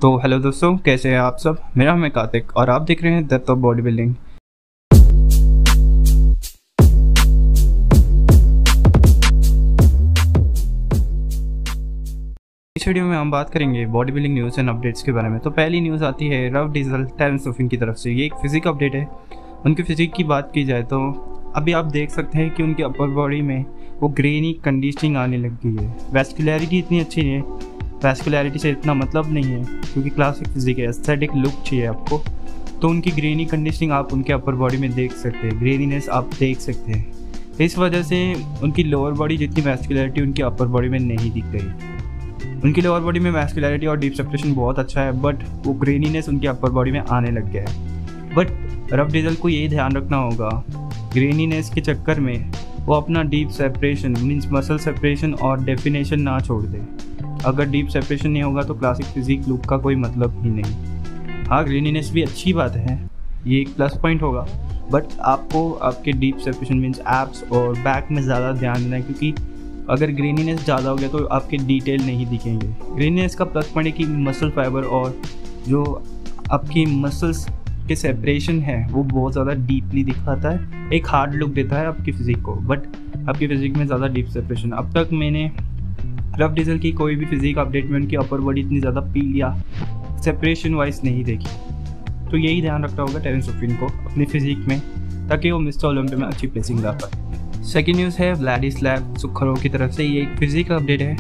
तो हेलो दोस्तों, कैसे हैं आप सब। मेरा नाम है कार्तिक और आप देख रहे हैं डेप्थ ऑफ बॉडी बिल्डिंग। इस वीडियो में हम बात करेंगे body building news and updates के बारे में। तो पहली न्यूज़ आती है रफ डीजल टेरेंस होफिन की तरफ से। ये एक फिजिक अपडेट है। उनकी फिजिक की बात की जाए तो अभी आप देख सकते हैं कि उनकी अपर बॉडी में वो ग्रेनी कंडीशनिंग आने लग गई है। वैस्कुलैरिटी इतनी अच्छी नहीं है। वैस्कुलैरिटी से इतना मतलब नहीं है क्योंकि क्लासिक फिजिक है, एस्थेटिक लुक चाहिए आपको। तो उनकी ग्रेनी कंडीशनिंग आप उनके अपर बॉडी में देख सकते हैं, ग्रेनीनेस आप देख सकते हैं। इस वजह से उनकी लोअर बॉडी जितनी वैस्कुलैरिटी उनकी अपर बॉडी में नहीं दिख रही। उनकी लोअर बॉडी में वैस्कुलैरिटी और डीप सेपरेशन बहुत अच्छा है, बट वो ग्रेनीनेस उनकी अपर बॉडी में आने लग गया है। बट रफ डीजल को ये ध्यान रखना होगा, ग्रेनीनेस के चक्कर में वो अपना deep separation means muscle separation और डेफिनेशन ना छोड़ दे। अगर डीप सेपरेशन नहीं होगा तो क्लासिक फिजिक लुक का कोई मतलब ही नहीं। हाँ, ग्रेनीनेस भी अच्छी बात है, ये एक प्लस पॉइंट होगा, बट आपको आपके डीप सेपरेशन मीन्स एब्स और बैक में ज़्यादा ध्यान देना है, क्योंकि अगर ग्रेनीनेस ज़्यादा हो गया तो आपके डिटेल नहीं दिखेंगे। ग्रेनीनेस का प्लस पॉइंट है कि मसल फाइबर और जो आपकी मसल्स के सेपरेशन है वो बहुत ज़्यादा डीपली दिखाता है, एक हार्ड लुक देता है आपकी फिजिक को। बट आपकी फिजिक में ज़्यादा डीप सेपरेशन, अब तक मैंने रफ डीजल की कोई भी फिजिक अपडेट में उनकी अपर बॉडी इतनी ज़्यादा पील या सेपरेशन वाइज नहीं देखी। तो यही ध्यान रखना होगा टेरेंस होफिन को अपनी फिजिक में, ताकि वो मिस्टर ओलंपिया में अच्छी प्लेसिंग ला पाए। सेकेंड न्यूज़ है व्लाडिस्लाव सुखरोव की तरफ से। ये एक फिजिक अपडेट है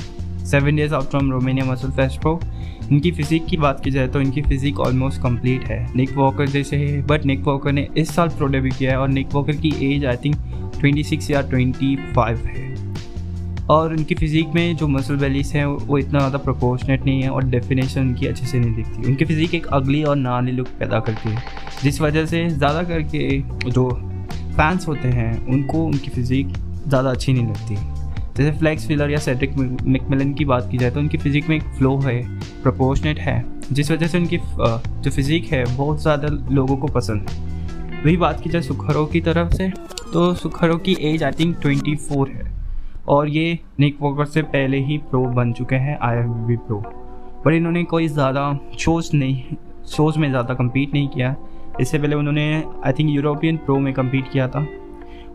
7 days out from Romania muscle fest pro. इनकी फिजिक की बात की जाए तो इनकी फिजिक ऑलमोस्ट कंप्लीट है, निक वॉकर जैसे है, बट निक वॉकर ने इस साल प्रो डेब्यू किया है और निक वॉकर की एज आई थिंक 26 या 25 है। और उनकी फिजिक में जो मसल बेलीज हैं वो इतना ज़्यादा प्रोपोर्शनेट नहीं है और डेफिनेशन उनकी अच्छे से नहीं दिखती। उनकी फिजिक एक अगली और नाली लुक पैदा करती है, जिस वजह से ज़्यादा करके जो फैंस होते हैं उनको उनकी फिजिक ज़्यादा अच्छी नहीं लगती। जैसे फ्लेक्स फिलर या सेड्रिक मैकमिलन की बात की जाए तो उनकी फिजिक में एक फ्लो है, प्रोपोर्शनेट है, जिस वजह से उनकी जो फिजिक है बहुत ज़्यादा लोगों को पसंद है। वही बात की जाए सुखरोव की तरफ से तो सुखरोव की एज आई थिंक 24 है और ये निक वॉकर से पहले ही प्रो बन चुके हैं, IFBB प्रो। पर इन्होंने कोई ज़्यादा शोज़ में ज़्यादा कम्पीट नहीं किया। इससे पहले उन्होंने आई थिंक यूरोपियन प्रो में कम्पीट किया था,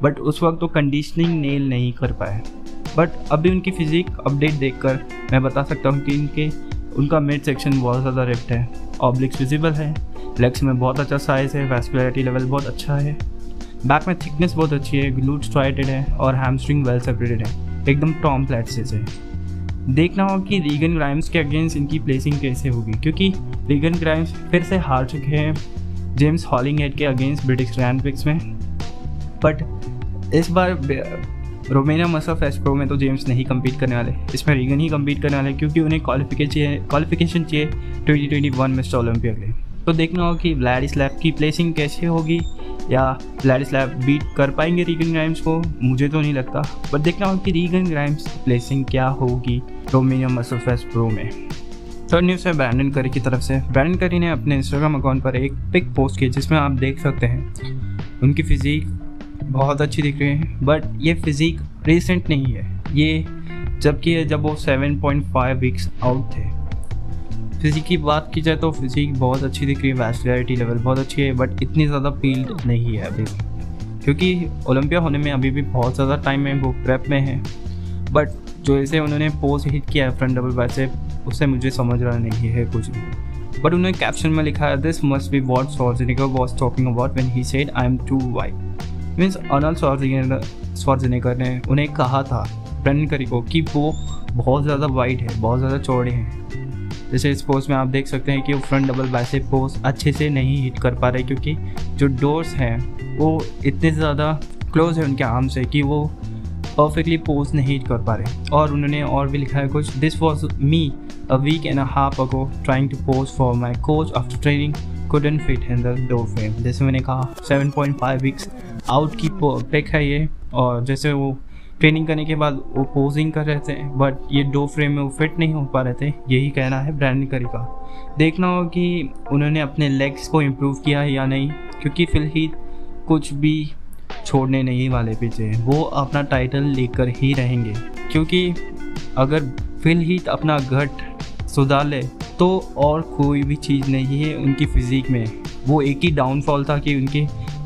बट उस वक्त तो कंडीशनिंग नेल नहीं कर पाए। बट अभी उनकी फिजिक अपडेट देखकर मैं बता सकता हूँ कि उनका मिड सेक्शन बहुत ज़्यादा रिप्ड है, ऑब्लिक्स विजिबल है, लेग्स में बहुत अच्छा साइज़ है, वैस्कुलैरिटी लेवल बहुत अच्छा है, बैक में थिकनेस बहुत अच्छी है, ग्लूट स्ट्राइटेड है और हैमस्ट्रिंग वेल सेपरेटेड है, एकदम टॉम प्लेट्स है। देखना होगा कि रीगन ग्राइम्स के अगेंस्ट इनकी प्लेसिंग कैसे होगी, क्योंकि रीगन ग्राइम्स फिर से हार चुके हैं जेम्स हॉलिंगहेड के अगेंस्ट ब्रिटिश ग्रैंड प्रिक्स में। बट इस बार रोमानिया मसल फेस्ट प्रो में तो जेम्स नहीं कम्पीट करने वाले, इसमें रीगन ही कम्पीट करने वाले, क्योंकि उन्हें क्वालिफिकेशन चाहिए 2021 मिस्टर ओलंपिया के लिए। तो देखना होगा कि व्लाडिस्लाव की प्लेसिंग कैसे होगी, या व्लाडिस्लाव बीट कर पाएंगे रीगन ग्राइम्स को, मुझे तो नहीं लगता। बट देखना होगा कि रीगन ग्राइम्स की प्लेसिंग क्या होगी रोमानिया मसल फेस्ट प्रो में। थर्ड न्यूज़ है ब्रैंडन करी की तरफ से। ब्रैंडन करी ने अपने इंस्टाग्राम अकाउंट पर एक पिक पोस्ट की जिसमें आप देख सकते हैं उनकी फिजिक बहुत अच्छी दिख रही है, बट ये फिजिक रिसेंट नहीं है, ये जब वो 7.5 वीक्स आउट थे। फिजिक की बात की जाए तो फिजिक बहुत अच्छी दिख रही है, वैस्कुलैरिटी लेवल बहुत अच्छी है, बट इतनी ज़्यादा फील्ड नहीं है अभी भी, क्योंकि ओलंपिया होने में अभी भी बहुत ज़्यादा टाइम है, वो प्रेप में है। बट जो ऐसे उन्होंने पोज हिट किया है फ्रंट डबल बाइसेप, उससे मुझे समझ रहा नहीं है कुछ भी। बट उन्होंने कैप्शन में लिखा है this must be what Schwarzenegger was talking about when he said I am too wide. Means Arnold Schwarzenegger ने उन्हें कहा था ब्रैंडन करी को कि वो बहुत ज़्यादा वाइड है, बहुत ज़्यादा चौड़े हैं। जैसे इस पोज में आप देख सकते हैं कि वो फ्रंट डबल बाइसेप पोज अच्छे से नहीं हिट कर पा रहे, क्योंकि जो डोर्स हैं वो इतने ज़्यादा क्लोज है उनके आर्म से कि वो परफेक्टली पोज नहीं हिट कर पा रहे। और उन्होंने और भी लिखा है कुछ, this was me a week and a half ago trying to pose for my coach after training couldn't fit in the door frame। जैसे मैंने कहा 7.5 वीक्स आउट की पिक है ये, और जैसे वो ट्रेनिंग करने के बाद वो पोजिंग कर रहे थे, बट ये डोर फ्रेम में वो फिट नहीं हो पा रहे थे, यही कहना है ब्रैंडन करी का। देखना हो कि उन्होंने अपने लेग्स को इम्प्रूव किया है या नहीं, क्योंकि फिलहाल कुछ भी छोड़ने नहीं वाले पीछे, वो अपना टाइटल लेकर ही रहेंगे। क्योंकि अगर फिलहाल अपना घट सुधार ले तो और कोई भी चीज़ नहीं है उनकी फिज़िक में। वो एक ही डाउनफॉल था कि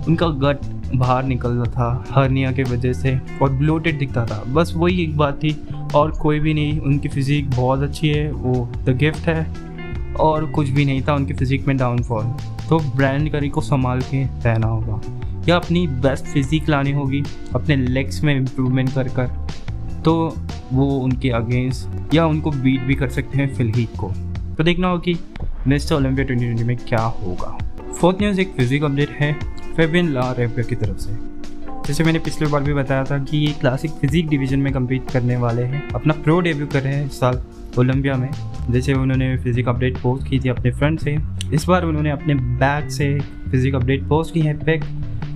उनका गट बाहर निकल रहा था हर्निया के वजह से और ब्लोटेड दिखता था, बस वही एक बात थी और कोई भी नहीं। उनकी फ़िज़िक बहुत अच्छी है, वो द गिफ्ट है और कुछ भी नहीं था उनकी फ़िज़िक में डाउनफॉल। तो ब्रायन करी को संभाल के रहना होगा या अपनी बेस्ट फिज़िक लानी होगी, अपने लेग्स में इम्प्रूवमेंट कर तो वो उनके अगेंस्ट या उनको बीट भी कर सकते हैं फिल हीट को। तो देखना होगा कि मिस्टर ओलंपिया 2020 में क्या होगा। फोर्थ न्यूज़ एक फिजिक अपडेट है फेबियन लारेबिया की तरफ से। जैसे मैंने पिछले बार भी बताया था कि ये क्लासिक फिजिक डिवीज़न में कम्पीट करने वाले हैं, अपना प्रो डेब्यू कर रहे हैं इस साल ओलंपिया में। जैसे उन्होंने फिजिक अपडेट पोस्ट की थी अपने फ्रंट से, इस बार उन्होंने अपने बैक से फिजिक अपडेट पोस्ट की है पिक,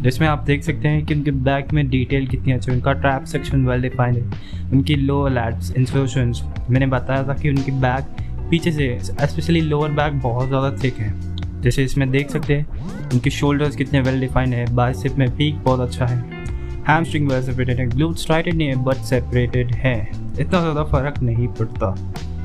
जिसमें आप देख सकते हैं कि उनके बैक में डिटेल कितनी अच्छी है। उनका ट्रैप सेक्शन वेल डिफाइंड है, उनकी लोअर लैट्स इंसर्शंस, मैंने बताया था कि उनकी बैक पीछे से स्पेशली लोअर बैक बहुत ज़्यादा थिक है। जैसे इसमें देख सकते हैं उनके शोल्डर्स कितने वेल डिफाइंड है, बाइसेप में पीक बहुत अच्छा है, हैमस्ट्रिंग वेल सेपरेटेड है, ग्लूट्स टाइटेड नहीं है बट सेपरेटेड है। इतना ज़्यादा फर्क नहीं पड़ता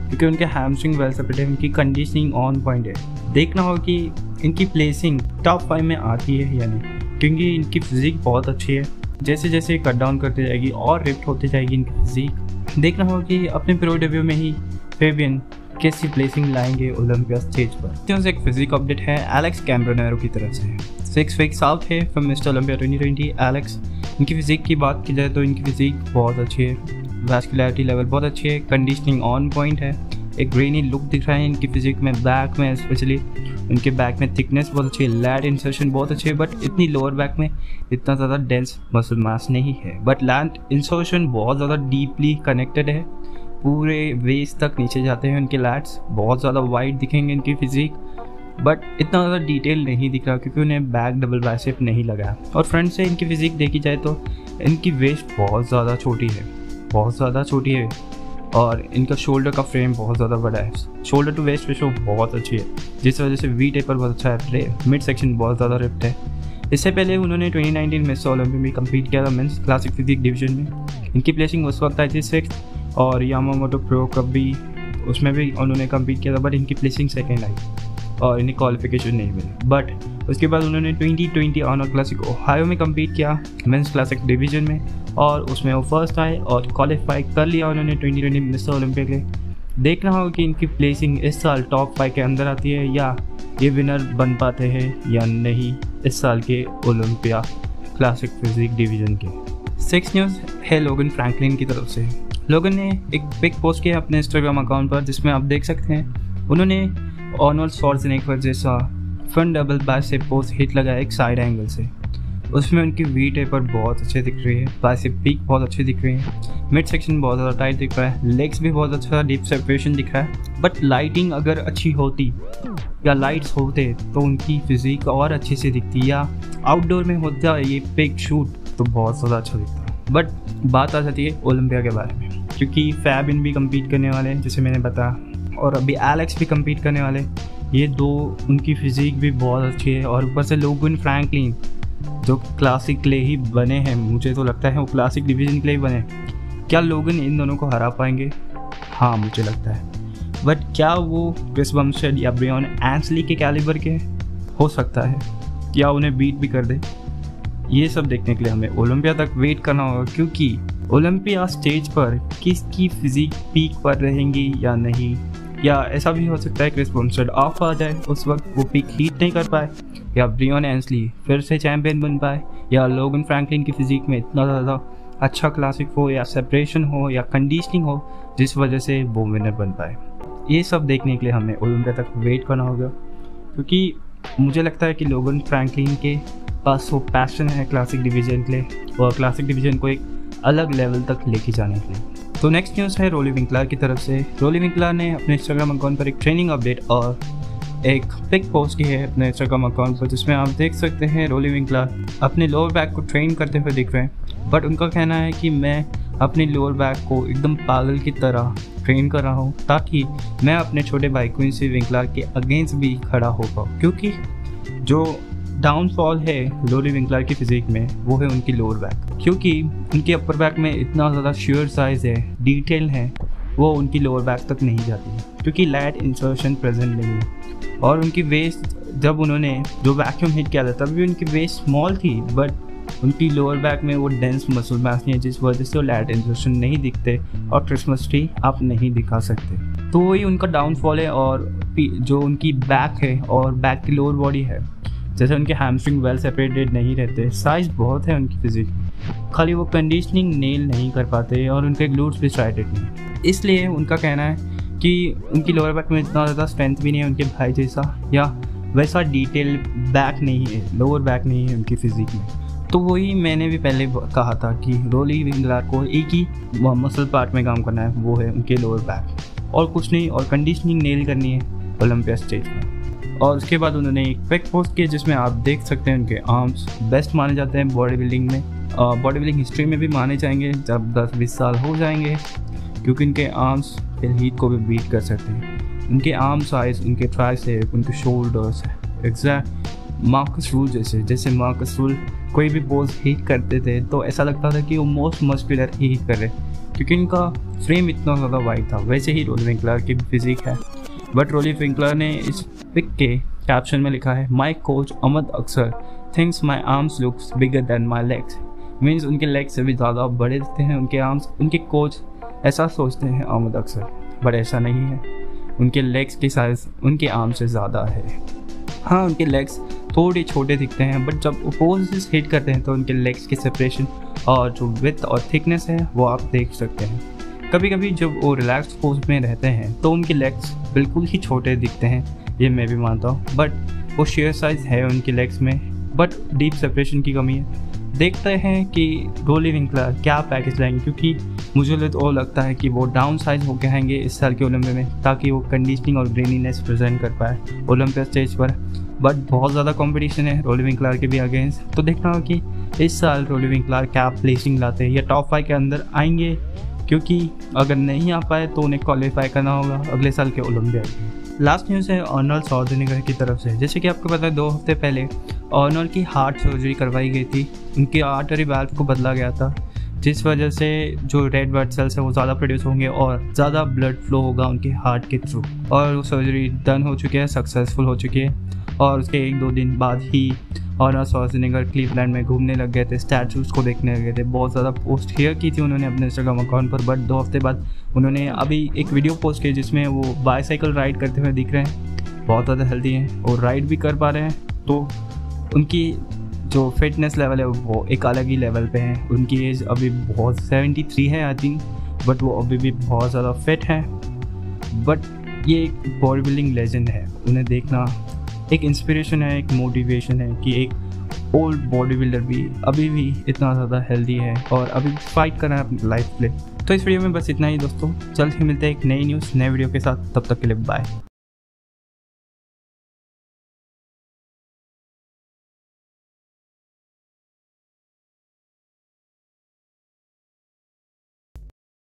क्योंकि उनके हैमस्ट्रिंग वेल सेपरेटेड, उनकी कंडीशनिंग ऑन पॉइंट है। देखना होगा कि इनकी प्लेसिंग टॉप 5 में आती है या नहीं, क्योंकि इनकी फिजिक बहुत अच्छी है। जैसे जैसे कट डाउन करती जाएगी और रिफ्ट होती जाएगी इनकी फिजिक। देखना होगा कि अपने प्रो डेब्यू में ही फेबियन कैसी प्लेसिंग लाएंगे ओलंपिया स्टेज पर। तो एक फिजिक अपडेट है एलेक्स कैम्ब्रोनेरो की तरफ से। 6 वीक्स आउट है फ्रॉम मिस्टर ओलंपिया 2020 एलेक्स। इनकी फिजिक की बात की जाए तो इनकी फिजिक बहुत अच्छी है, वैस्कुलरिटी लेवल बहुत अच्छी है, कंडीशनिंग ऑन पॉइंट है, एक ग्रेनी लुक दिख रहा है इनकी फिजिक में। बैक में स्पेशली उनके बैक में थिकनेस बहुत अच्छी है, लैट इंसर्शन बहुत अच्छी है, बट इतनी लोअर बैक में इतना ज़्यादा डेंस मसल मास नहीं है। बट लैट इंसर्शन बहुत ज़्यादा डीपली कनेक्टेड है, पूरे वेस्ट तक नीचे जाते हैं उनके लैट्स, बहुत ज़्यादा वाइड दिखेंगे इनकी फिजिक, बट इतना ज़्यादा डिटेल नहीं दिख रहा क्योंकि उन्हें बैक डबल बाइसेप नहीं लगा। और फ्रंट से इनकी फिजिक देखी जाए तो इनकी वेस्ट बहुत ज़्यादा छोटी है, बहुत ज़्यादा छोटी है, और इनका शोल्डर का फ्रेम बहुत ज़्यादा बड़ा है। शोल्डर टू वेस्ट रेशो बहुत अच्छी है, जिस वजह से वी टेपर बहुत अच्छा है, मिड सेक्शन बहुत ज़्यादा रिप्ट है। इससे पहले उन्होंने 2019 मिस्टर ओलंपिया में कम्पीट किया था मेंस क्लासिक फिजिक डिवीजन में। इनकी प्लेसिंग उस वक्त आई थी 6th, और यामामोटो प्रो कप भी उसमें भी उन्होंने कम्पीट किया था, बट इनकी प्लेसिंग 2nd आई और इन्हें क्वालिफिकेशन नहीं मिली। बट उसके बाद उन्होंने 2020 ऑनर क्लासिक ओहायो में कम्पीट किया मेंस क्लासिक डिवीजन में, और उसमें वो फर्स्ट आए और क्वालिफाई कर लिया उन्होंने 2020 मिस्टर ओलंपिया के। देखना होगा कि इनकी प्लेसिंग इस साल टॉप 5 के अंदर आती है या ये विनर बन पाते हैं या नहीं इस साल के ओलंपिया क्लासिक फिजिक डिवीजन के। 6 न्यूज़ है लोगन फ्रैंकलिन की तरफ से। लोगन ने एक पिक पोस्ट किया अपने इंस्टाग्राम अकाउंट पर, जिसमें आप देख सकते हैं उन्होंने आर्नोल्ड श्वार्ज़नेगर जैसा front double bicep post hit लगाया एक साइड एंगल से। उसमें उनकी वी टेपर बहुत अच्छे दिख रही है, बाइसेप पीक बहुत अच्छी दिख रही है, मिड सेक्शन बहुत ज़्यादा टाइट दिख रहा है, लेग्स भी बहुत अच्छा डीप सेपरेशन दिख रहा है। बट लाइटिंग अगर अच्छी होती या लाइट्स होते तो उनकी फिजिक और अच्छे से दिखती, या आउटडोर में होता ये पिक शूट तो बहुत ज़्यादा अच्छा दिखता। बट बात आ जाती है ओलंपिया के बारे में, क्योंकि फैबिन भी कम्पीट करने वाले हैं जैसे मैंने बताया, और अभी एलेक्स भी कम्पीट करने वाले। ये दो उनकी फिजिक भी बहुत अच्छी है, और ऊपर से लोगन फ्रैंकलिन जो क्लासिक के लिए ही बने हैं, मुझे तो लगता है वो क्लासिक डिवीज़न के लिए ही बने। क्या लोगन इन दोनों को हरा पाएंगे? हाँ मुझे लगता है। बट क्या वो क्रिस बमस्टेड या ब्रायन एंसली के कैलिबर के हो सकता है, क्या उन्हें बीट भी कर दे? ये सब देखने के लिए हमें ओलंपिया तक वेट करना होगा, क्योंकि ओलंपिया स्टेज पर किसकी फिजिक पीक पर रहेंगी या नहीं, या ऐसा भी हो सकता है क्रिस बमस्टेड ऑफ आ जाए, उस वक्त वो पीक हीट नहीं कर पाए, या ब्रायन एंसली फिर से चैंपियन बन पाए, या लोगन फ्रैंकलिन की फिजिक में इतना ज़्यादा अच्छा क्लासिक हो या सेपरेशन हो या कंडीशनिंग हो जिस वजह से वो विनर बन पाए। ये सब देखने के लिए हमें ओलंपिया तक वेट करना होगा, क्योंकि मुझे लगता है कि लोगन फ्रैंकलिन के पास वो पैशन है क्लासिक डिवीज़न के लिए, और क्लासिक डिवीज़न को एक अलग लेवल तक लेके जाने के लिए। तो नेक्स्ट न्यूज़ है रोली विंकलर की तरफ से। रोली विंकलर ने अपने इंस्टाग्राम अकाउंट पर एक ट्रेनिंग अपडेट और एक पिक पोस्ट की है अपने इंस्टाग्राम अकाउंट पर, जिसमें आप देख सकते हैं रोली विंकलर अपने लोअर बैक को ट्रेन करते हुए दिख रहे हैं। बट उनका कहना है कि मैं अपनी लोअर बैक को एकदम पागल की तरह ट्रेन कर रहा हूँ ताकि मैं अपने छोटे भाई क्विंसी विंकलर के अगेंस्ट भी खड़ा हो पाऊँ, क्योंकि जो डाउनफॉल है रोली विंकलर की फिजिक में वो है उनकी लोअर बैक, क्योंकि उनके अपर बैक में इतना ज़्यादा शेयर साइज़ है, डिटेल है, वो उनकी लोअर बैक तक नहीं जाती है। क्योंकि लैट इंसर्शन प्रेजेंट नहीं है। और उनकी वेस्ट जब उन्होंने जो वैक्यूम हिट किया था तब भी उनकी वेस्ट स्मॉल थी, बट उनकी लोअर बैक में वो डेंस मसल मास नहीं है, जिस वजह से वो लैट इंसर्शन नहीं दिखते और क्रिसमस ट्री आप नहीं दिखा सकते। तो वही उनका डाउनफॉल है। और जो उनकी बैक है और बैक की लोअर बॉडी है, जैसे उनके हैमस्ट्रिंग वेल सेपरेटेड नहीं रहते, साइज बहुत है उनकी फिजिक, खाली वो कंडीशनिंग नेल नहीं कर पाते और उनके ग्लूट्स भी स्ट्राइटेड नहीं। इसलिए उनका कहना है कि उनकी लोअर बैक में इतना ज़्यादा स्ट्रेंथ भी नहीं है उनके भाई जैसा, या वैसा डिटेल बैक नहीं है, लोअर बैक नहीं है उनकी फिजिक में। तो वही मैंने भी पहले कहा था कि रोली विंगलर को एक ही मसल पार्ट में काम करना है, वो है उनके लोअर बैक, और कुछ नहीं, और कंडीशनिंग नेल करनी है ओलंपिया स्टेज में। और उसके बाद उन्होंने एक पेक पोस्ट किया जिसमें आप देख सकते हैं उनके आर्म्स बेस्ट माने जाते हैं बॉडी बिल्डिंग में, बॉडी बिल्डिंग हिस्ट्री में भी माने जाएंगे जब 10-20 साल हो जाएंगे, क्योंकि उनके आर्म्स हीट को भी बीट कर सकते हैं। उनके आर्म साइज, उनके ट्राइसेप, उनके शोल्डर्स एग्जैक्ट मार्कस रूल जैसे मार्कस रूल कोई भी पोज हीट करते थे तो ऐसा लगता था कि वो मोस्ट मस्कुलर ही हीट कर रहे, क्योंकि उनका फ्रेम इतना ज़्यादा वाइड था। वैसे ही रोली विंकलर की फिजिक है, बट रोली विंकलर ने इस पिक के कैप्शन में लिखा है, माई कोच अहमद अक्सर thinks my arms looks bigger than my legs, means उनके लेग्स से भी ज़्यादा बड़े दिखते हैं उनके आर्म्स। उनके कोच ऐसा सोचते हैं अहमद अक्सर, बट ऐसा नहीं है, उनके लेग्स की साइज उनके आर्म से ज़्यादा है। हाँ, उनके लेग्स थोड़े छोटे दिखते हैं, बट जब पोजेस हिट करते हैं तो उनके लेग्स की सेपरेशन और जो विड्थ और थिकनेस है वो आप देख सकते हैं। कभी कभी जब वो रिलैक्स पोज में रहते हैं तो उनके लेग्स बिल्कुल ही छोटे दिखते हैं, ये मैं भी मानता हूँ, बट वो शेयर साइज है उनके लेग्स में, बट डीप सेपरेशन की कमी है। देखते हैं कि रोली विंकलर क्या पैकेज लाएंगे, क्योंकि मुझे तो लगता है कि वो डाउन साइज होकर आएंगे इस साल के ओलंपिया में, ताकि वो कंडीशनिंग और ग्रेनीनेस प्रेजेंट कर पाए ओलंपिया स्टेज पर। बट बहुत ज़्यादा कंपटीशन है रोली विंकलर के भी अगेंस्ट, तो देखना होगा कि इस साल रोली विंकलर क्या प्लेसिंग लाते हैं, या टॉप 5 के अंदर आएंगे, क्योंकि अगर नहीं आ पाए तो उन्हें क्वालिफाई करना होगा अगले साल के ओलंपिया में। लास्ट न्यूज़ है आर्नोल्ड श्वार्ज़नेगर की तरफ से। जैसे कि आपको पता है 2 हफ्ते पहले आर्नोल्ड की हार्ट सर्जरी करवाई गई थी, उनकी आर्टरी वाल्व को बदला गया था, जिस वजह से जो रेड ब्लड सेल्स है वो ज़्यादा प्रोड्यूस होंगे और ज़्यादा ब्लड फ्लो होगा उनके हार्ट के थ्रू। और वो सर्जरी डन हो चुकी है, सक्सेसफुल हो चुकी है, और उसके 1-2 दिन बाद ही आर्नोल्ड श्वार्ज़नेगर क्लीवलैंड में घूमने लग गए थे, स्टैचूज़ को देखने लगे थे। बहुत ज़्यादा पोस्ट शेयर की थी उन्होंने अपने इंस्टाग्राम अकाउंट पर, बट 2 हफ्ते बाद उन्होंने अभी एक वीडियो पोस्ट की जिसमें वो बाईसाइकिल राइड करते हुए दिख रहे हैं, बहुत ज़्यादा हेल्दी हैं और राइड भी कर पा रहे हैं। तो उनकी जो फिटनेस लेवल है वो एक अलग ही लेवल पे है। उनकी एज अभी बहुत 73 है आई थिंक, बट वो अभी भी बहुत ज़्यादा फिट है। बट ये एक बॉडी बिल्डिंग लेजेंड है, उन्हें देखना एक इंस्पिरेशन है, एक मोटिवेशन है कि एक ओल्ड बॉडी बिल्डर भी अभी भी इतना ज़्यादा हेल्दी है और अभी फाइट कर रहा है अपनी लाइफ पे। तो इस वीडियो में बस इतना ही दोस्तों, जल्द ही मिलते हैं एक नई न्यूज़ नए वीडियो के साथ, तब तक के लिए बाय।